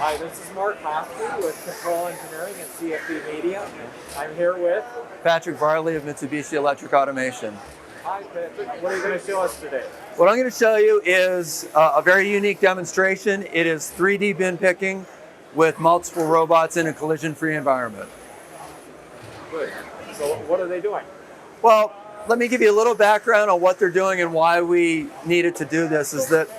Hi, this is Mark Hoffman with Control Engineering at CFD Media. I'm here with... Patrick Varley of Mitsubishi Electric Automation. Hi, Patrick. What are you going to show us today? What I'm going to show you is a very unique demonstration. It is 3D bin picking with multiple robots in a collision-free environment. Good. So what are they doing? Well, let me give you a little background on what they're doing and why we needed to do this. Is that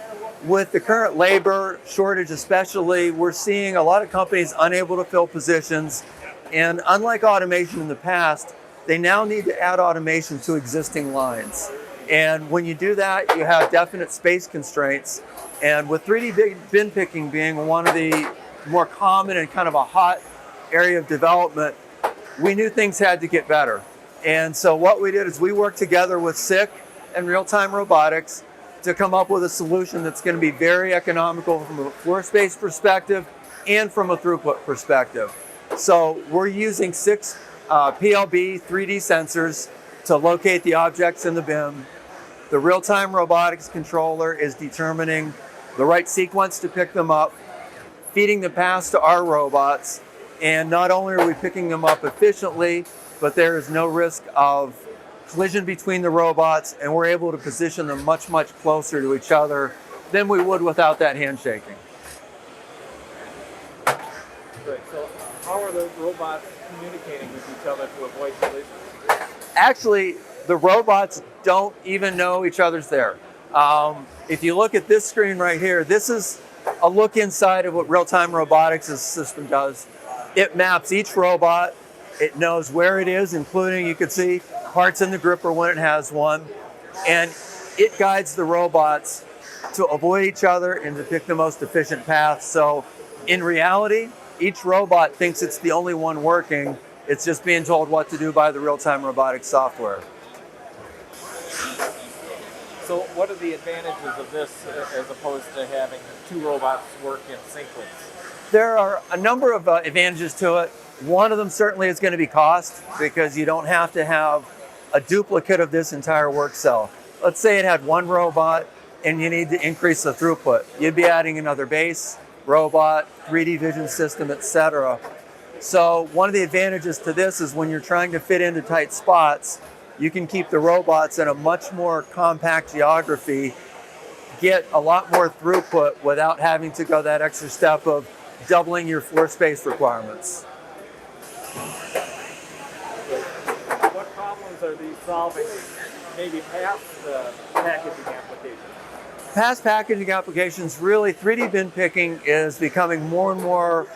with the current labor shortage especially, we're seeing a lot of companies unable to fill positions. And unlike automation in the past, they now need to add automation to existing lines. And when you do that, you have definite space constraints. And with 3D bin picking being one of the more common and kind of a hot area of development, we knew things had to get better. And so what we did is we worked together with SICK and Realtime Robotics to come up with a solution that's going to be very economical from a floor space perspective and from a throughput perspective. So we're using 6 PLB 3D sensors to locate the objects in the bin. The real-time robotics controller is determining the right sequence to pick them up, feeding the paths to our robots, and not only are we picking them up efficiently, but there is no risk of collision between the robots, and we're able to position them much, much closer to each other than we would without that handshaking. Great. So how are the robots communicating with each other to avoid collisions? Actually, the robots don't even know each other's there. If you look at this screen right here, this is a look inside of what Realtime Robotics' system does. It maps each robot. It knows where it is, including, you can see, parts in the gripper when it has one. And it guides the robots to avoid each other and to pick the most efficient path. So in reality, each robot thinks it's the only one working. It's just being told what to do by the real-time robotics software. So what are the advantages of this as opposed to having 2 robots work in sequence? There are a number of advantages to it. One of them certainly is going to be cost, because you don't have to have a duplicate of this entire work cell. Let's say it had 1 robot and you need to increase the throughput. You'd be adding another base, robot, 3D vision system, etc. So one of the advantages to this is when you're trying to fit into tight spots, you can keep the robots in a much more compact geography, get a lot more throughput without having to go that extra step of doubling your floor space requirements. What problems are these solving, maybe past packaging applications? Past packaging applications, really 3D bin picking is becoming more and more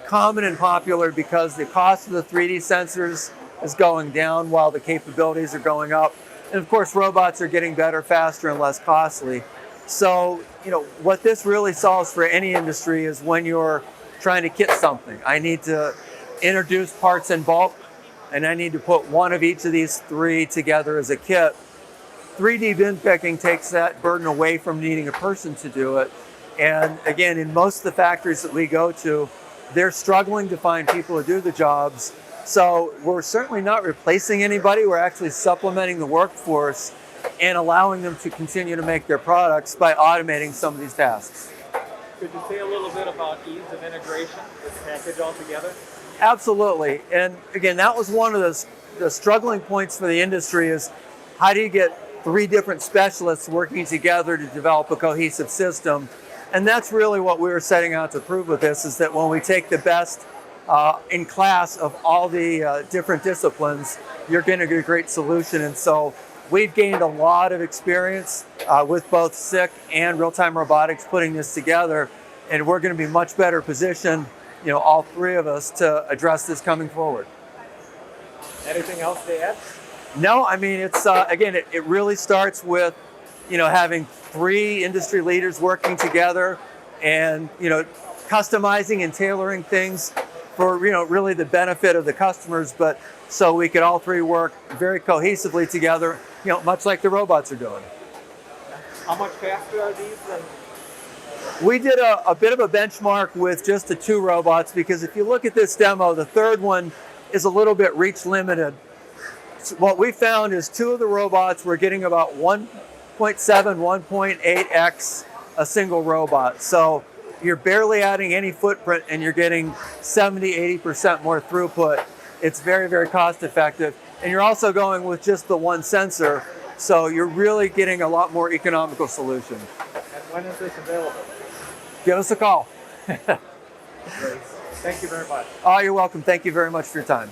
common and popular because the cost of the 3D sensors is going down while the capabilities are going up. And of course, robots are getting better, faster, and less costly. So, what this really solves for any industry is when you're trying to kit something. I need to introduce parts in bulk, and I need to put one of each of these 3 together as a kit. 3D bin picking takes that burden away from needing a person to do it. And again, in most of the factories that we go to, they're struggling to find people to do the jobs. So we're certainly not replacing anybody. We're actually supplementing the workforce and allowing them to continue to make their products by automating some of these tasks. Could you say a little bit about ease of integration, this package all together? Absolutely. And again, that was one of the struggling points for the industry is how do you get 3 different specialists working together to develop a cohesive system? And that's really what we were setting out to prove with this, is that when we take the best in class of all the different disciplines, you're going to get a great solution. And so we've gained a lot of experience with both SICK and Realtime Robotics putting this together, and we're going to be much better positioned, all 3 of us, to address this coming forward. Anything else to add? No, I mean, it's again, it really starts with having 3 industry leaders working together and customizing and tailoring things for really the benefit of the customers, but so we could all 3 work very cohesively together, much like the robots are doing. How much faster are these than? We did a bit of a benchmark with just the 2 robots, because if you look at this demo, the 3rd one is a little bit reach limited. So what we found is 2 of the robots were getting about 1.7, 1.8x a single robot. So you're barely adding any footprint and you're getting 70, 80% more throughput. It's very, very cost effective. And you're also going with just the one sensor, so you're really getting a lot more economical solution. And when is this available? Give us a call. Great. Thank you very much. Oh, you're welcome. Thank you very much for your time.